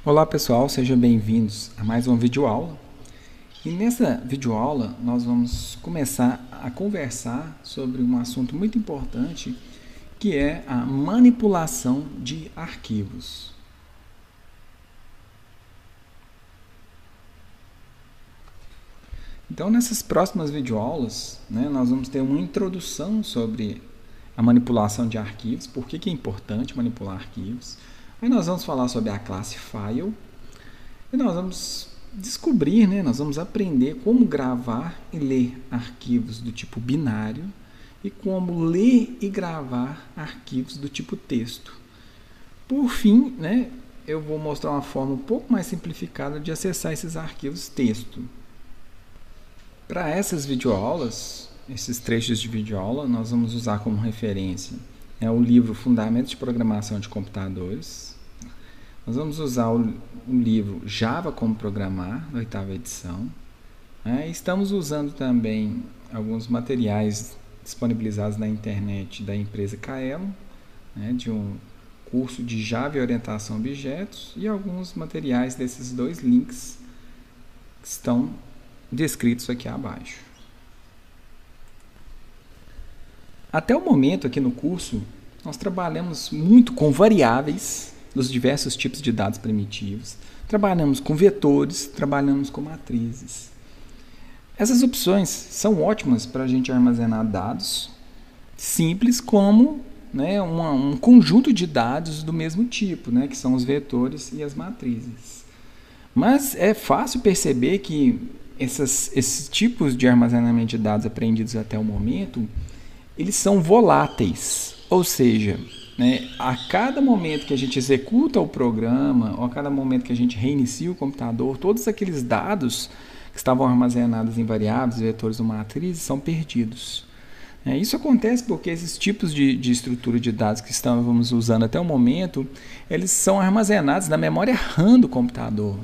Olá pessoal, sejam bem-vindos a mais uma videoaula. E nessa videoaula nós vamos começar a conversar sobre um assunto muito importante, que é a manipulação de arquivos. Então nessas próximas videoaulas, nós vamos ter uma introdução sobre a manipulação de arquivos, por que é importante manipular arquivos. Aí nós vamos falar sobre a classe File e nós vamos descobrir, nós vamos aprender como gravar e ler arquivos do tipo binário e como ler e gravar arquivos do tipo texto. Por fim, eu vou mostrar uma forma um pouco mais simplificada de acessar esses arquivos texto. Para essas videoaulas, esses trechos de videoaula, nós vamos usar como referência o livro Fundamentos de Programação de Computadores. Nós vamos usar o livro Java Como Programar, da 8ª edição. Estamos usando também alguns materiais disponibilizados na internet da empresa Kaelon, de um curso de Java e Orientação a Objetos, e alguns materiais desses dois links que estão descritos aqui abaixo. Até o momento aqui no curso, nós trabalhamos muito com variáveis dos diversos tipos de dados primitivos, trabalhamos com vetores, trabalhamos com matrizes. Essas opções são ótimas para a gente armazenar dados simples como um conjunto de dados do mesmo tipo, que são os vetores e as matrizes. Mas é fácil perceber que esses tipos de armazenamento de dados aprendidos até o momento, eles são voláteis, ou seja, a cada momento que a gente executa o programa, ou a cada momento que a gente reinicia o computador, todos aqueles dados que estavam armazenados em variáveis, vetores ou matrizes são perdidos. Isso acontece porque esses tipos de estrutura de dados que estávamos usando até o momento, eles são armazenados na memória RAM do computador.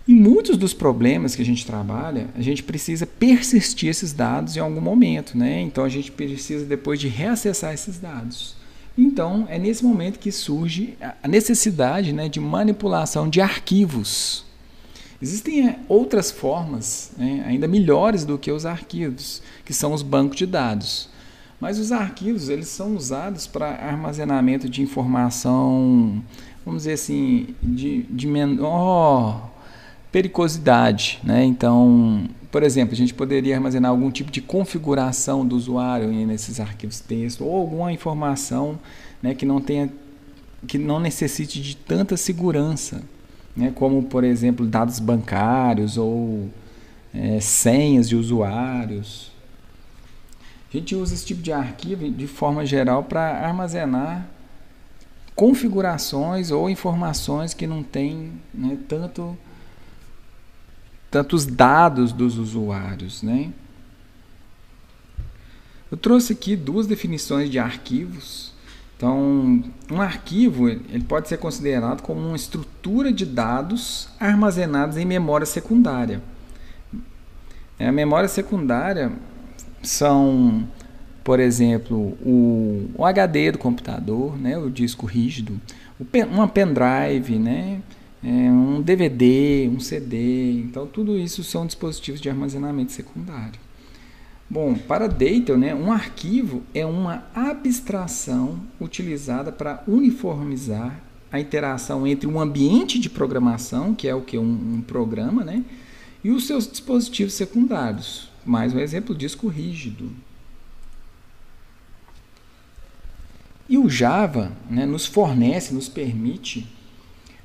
Em muitos dos problemas que a gente trabalha, a gente precisa persistir esses dados em algum momento, Então a gente precisa depois de reacessar esses dados. Então é nesse momento que surge a necessidade de manipulação de arquivos. Existem outras formas, ainda melhores do que os arquivos, que são os bancos de dados. Mas os arquivos eles são usados para armazenamento de informação, vamos dizer assim, de menor periculosidade, Então, por exemplo, a gente poderia armazenar algum tipo de configuração do usuário nesses arquivos texto ou alguma informação, que não necessite de tanta segurança, como, por exemplo, dados bancários ou senhas de usuários. A gente usa esse tipo de arquivo de forma geral para armazenar configurações ou informações que não têm tantos dados dos usuários, Eu trouxe aqui duas definições de arquivos. Então, um arquivo ele pode ser considerado como uma estrutura de dados armazenados em memória secundária. A memória secundária são, por exemplo, o HD do computador, o disco rígido, uma pendrive, um DVD, um CD, então tudo isso são dispositivos de armazenamento secundário. Bom, para Deitel, um arquivo é uma abstração utilizada para uniformizar a interação entre um ambiente de programação, que é o que? Um programa, e os seus dispositivos secundários. Mais um exemplo, disco rígido. E o Java nos permite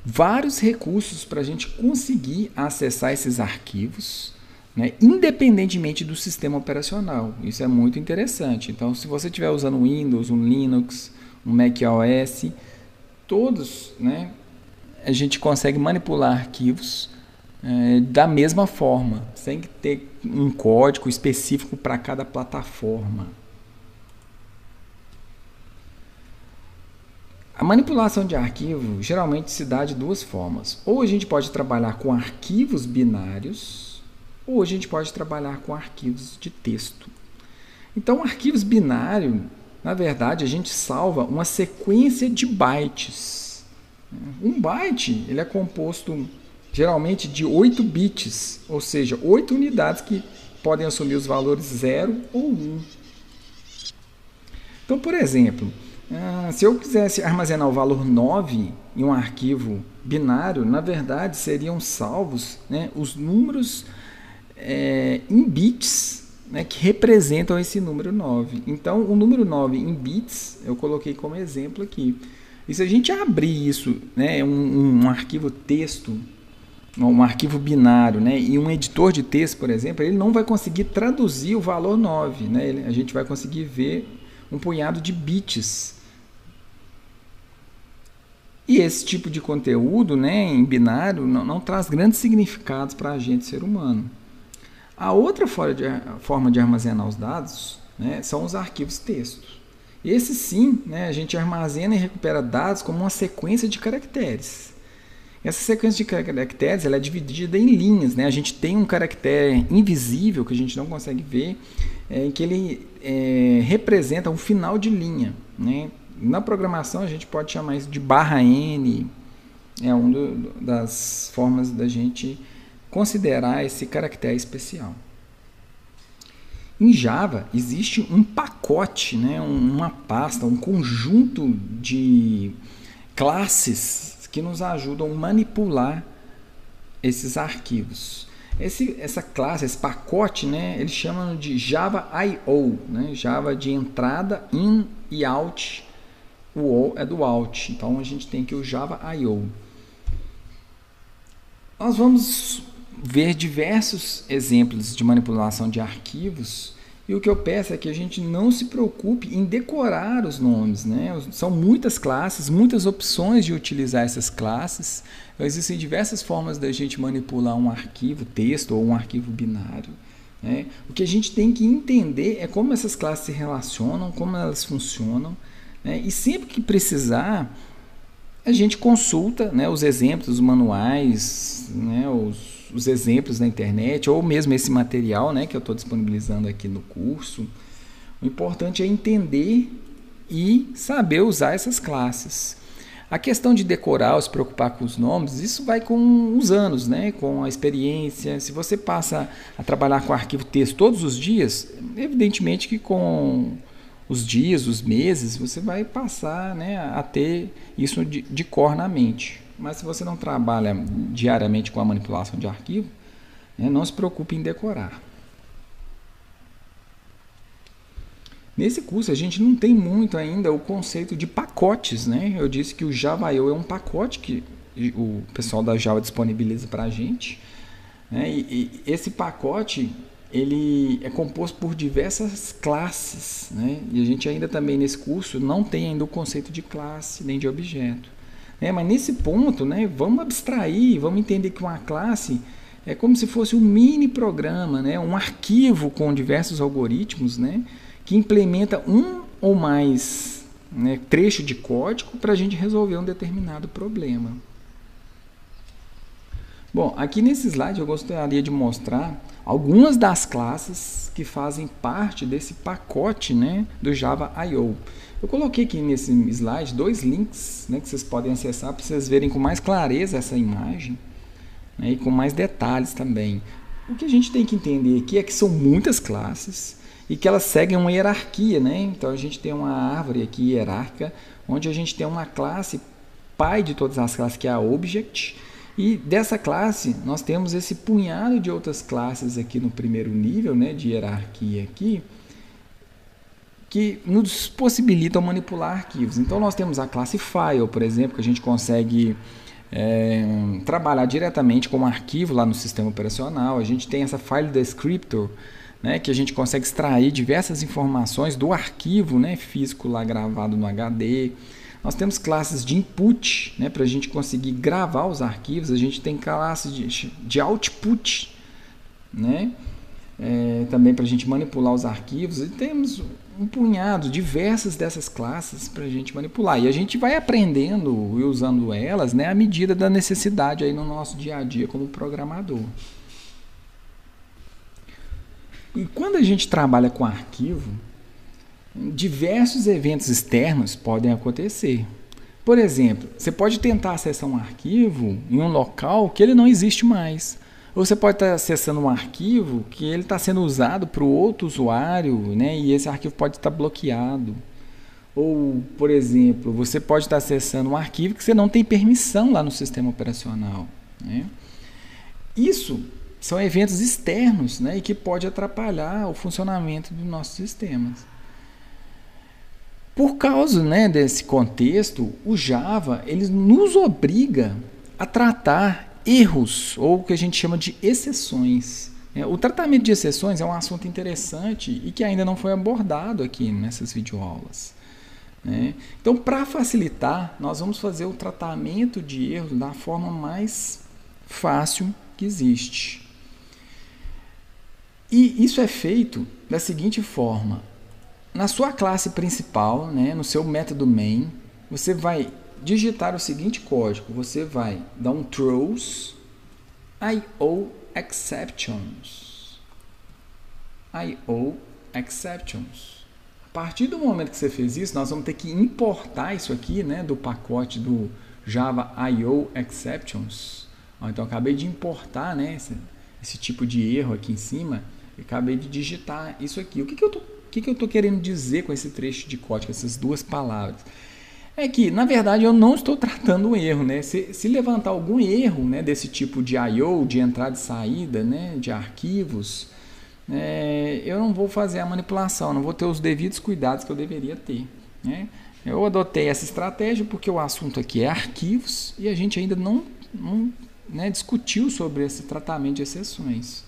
vários recursos para a gente conseguir acessar esses arquivos, independentemente do sistema operacional. Isso é muito interessante. Então, se você estiver usando um Windows, um Linux, um macOS, todos, a gente consegue manipular arquivos da mesma forma, sem ter um código específico para cada plataforma. A manipulação de arquivo geralmente se dá de duas formas. Ou a gente pode trabalhar com arquivos binários, ou a gente pode trabalhar com arquivos de texto. Então, arquivos binários, na verdade, a gente salva uma sequência de bytes Um byte ele é composto geralmente de 8 bits, ou seja, 8 unidades que podem assumir os valores 0 ou 1. Então, por exemplo, se eu quisesse armazenar o valor 9 em um arquivo binário, na verdade seriam salvos, né, os números em bits, né, que representam esse número 9. Então, o número 9 em bits, eu coloquei como exemplo aqui. E se a gente abrir isso, né, um arquivo texto, um arquivo binário, né, e um editor de texto, por exemplo, ele não vai conseguir traduzir o valor 9. Né, a gente vai conseguir ver um punhado de bits. E esse tipo de conteúdo, né, em binário não traz grandes significados para a gente, ser humano. A outra forma de armazenar os dados, né, são os arquivos texto. Esse sim, né, a gente armazena e recupera dados como uma sequência de caracteres. Essa sequência de caracteres ela é dividida em linhas. Né? A gente tem um caractere invisível que a gente não consegue ver, em que ele representa um final de linha. Né? Na programação a gente pode chamar isso de /n, é uma das formas da gente considerar esse caractere especial. Em Java existe um pacote, né, uma pasta, um conjunto de classes que nos ajudam a manipular esses arquivos. Essa classe, esse pacote, né, eles chamam de Java I/O, né, Java de entrada, in e out. O O é do out, então a gente tem aqui o Java I/O. Nós vamos ver diversos exemplos de manipulação de arquivos, e o que eu peço é que a gente não se preocupe em decorar os nomes. Né? São muitas classes, muitas opções de utilizar essas classes. Existem diversas formas da gente manipular um arquivo texto ou um arquivo binário. Né? O que a gente tem que entender é como essas classes se relacionam, como elas funcionam, né? E sempre que precisar, a gente consulta, né, os exemplos, os manuais, né, os exemplos na internet, ou mesmo esse material, né, que eu estou disponibilizando aqui no curso. O importante é entender e saber usar essas classes. A questão de decorar ou se preocupar com os nomes, isso vai com os anos, né, com a experiência. Se você passa a trabalhar com arquivo texto todos os dias, evidentemente que com os dias, os meses, você vai passar, né, a ter isso de cor na mente. Mas se você não trabalha diariamente com a manipulação de arquivo, né, não se preocupe em decorar. Nesse curso a gente não tem muito ainda o conceito de pacotes. Né? Eu disse que o Java I/O é um pacote que o pessoal da Java disponibiliza para a gente. Né? E esse pacote ele é composto por diversas classes. Né? E a gente ainda também nesse curso não tem ainda o conceito de classe nem de objeto. Mas nesse ponto, né, vamos abstrair, vamos entender que uma classe é como se fosse um mini programa, né, um arquivo com diversos algoritmos, né, que implementa um ou mais, né, trecho de código para a gente resolver um determinado problema. Bom, aqui nesse slide eu gostaria de mostrar algumas das classes que fazem parte desse pacote, né, do Java I/O. Eu coloquei aqui nesse slide 2 links, né, que vocês podem acessar para vocês verem com mais clareza essa imagem, né, e com mais detalhes também. O que a gente tem que entender aqui é que são muitas classes e que elas seguem uma hierarquia. Né? Então a gente tem uma árvore aqui hierárquica, onde a gente tem uma classe pai de todas as classes, que é a Object, e dessa classe nós temos esse punhado de outras classes aqui no primeiro nível, né, de hierarquia aqui, que nos possibilitam manipular arquivos. Então nós temos a classe File, por exemplo, que a gente consegue trabalhar diretamente com um arquivo lá no sistema operacional. A gente tem essa File Descriptor, né, que a gente consegue extrair diversas informações do arquivo, né, físico lá gravado no HD. Nós temos classes de input, né, para a gente conseguir gravar os arquivos. A gente tem classes de output, né, também para a gente manipular os arquivos. E temos um punhado, diversas dessas classes para a gente manipular. E a gente vai aprendendo e usando elas, né, à medida da necessidade aí no nosso dia a dia como programador. E quando a gente trabalha com arquivo, diversos eventos externos podem acontecer. Por exemplo, você pode tentar acessar um arquivo em um local que ele não existe mais. Ou você pode estar acessando um arquivo que ele está sendo usado para o outro usuário, né? E esse arquivo pode estar bloqueado. Ou, por exemplo, você pode estar acessando um arquivo que você não tem permissão lá no sistema operacional, né? Isso são eventos externos, né? E que pode atrapalhar o funcionamento dos nossos sistemas. Por causa, né, desse contexto, o Java ele nos obriga a tratar erros, ou o que a gente chama de exceções. O tratamento de exceções é um assunto interessante e que ainda não foi abordado aqui nessas videoaulas. Então, para facilitar, nós vamos fazer o tratamento de erros da forma mais fácil que existe. E isso é feito da seguinte forma. Na sua classe principal, né, no seu método main, você vai digitar o seguinte código. Você vai dar um throws IO exceptions. IO exceptions. A partir do momento que você fez isso, nós vamos ter que importar isso aqui, né, do pacote do Java IO exceptions. Então, eu acabei de importar, né, esse tipo de erro aqui em cima. Eu acabei de digitar isso aqui. O que eu estou querendo dizer com esse trecho de código, essas duas palavras? É que, na verdade, eu não estou tratando um erro, né? Se levantar algum erro, né, desse tipo de I/O, de entrada e saída, né, de arquivos, eu não vou fazer a manipulação, não vou ter os devidos cuidados que eu deveria ter, né? Eu adotei essa estratégia porque o assunto aqui é arquivos e a gente ainda não discutiu sobre esse tratamento de exceções.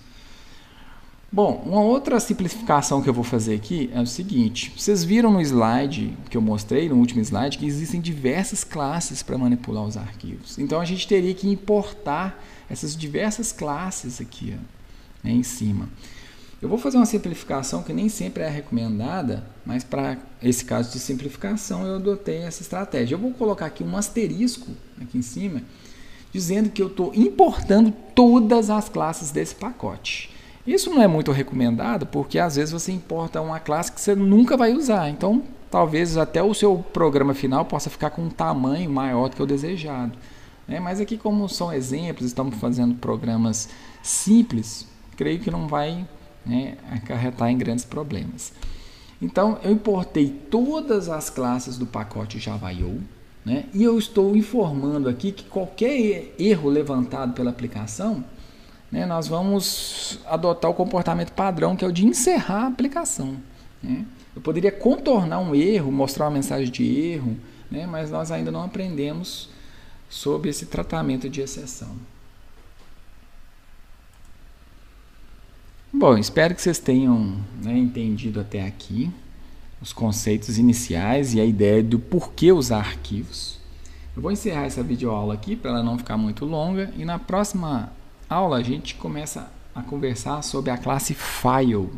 Bom, uma outra simplificação que eu vou fazer aqui é o seguinte. Vocês viram no slide que eu mostrei, no último slide, que existem diversas classes para manipular os arquivos. Então, a gente teria que importar essas diversas classes aqui, ó, né, em cima. Eu vou fazer uma simplificação que nem sempre é recomendada, mas para esse caso de simplificação eu adotei essa estratégia. Eu vou colocar aqui um asterisco aqui em cima, dizendo que eu estou importando todas as classes desse pacote. Isso não é muito recomendado, porque às vezes você importa uma classe que você nunca vai usar. Então, talvez até o seu programa final possa ficar com um tamanho maior do que o desejado. Mas aqui, como são exemplos, estamos fazendo programas simples, creio que não vai acarretar em grandes problemas. Então, eu importei todas as classes do pacote Java.io, e eu estou informando aqui que qualquer erro levantado pela aplicação, nós vamos adotar o comportamento padrão, que é o de encerrar a aplicação. Eu poderia contornar um erro, mostrar uma mensagem de erro, mas nós ainda não aprendemos sobre esse tratamento de exceção. Bom, espero que vocês tenham entendido até aqui os conceitos iniciais e a ideia do porquê usar arquivos. Eu vou encerrar essa videoaula aqui para ela não ficar muito longa e na próxima aula a gente começa a conversar sobre a classe File.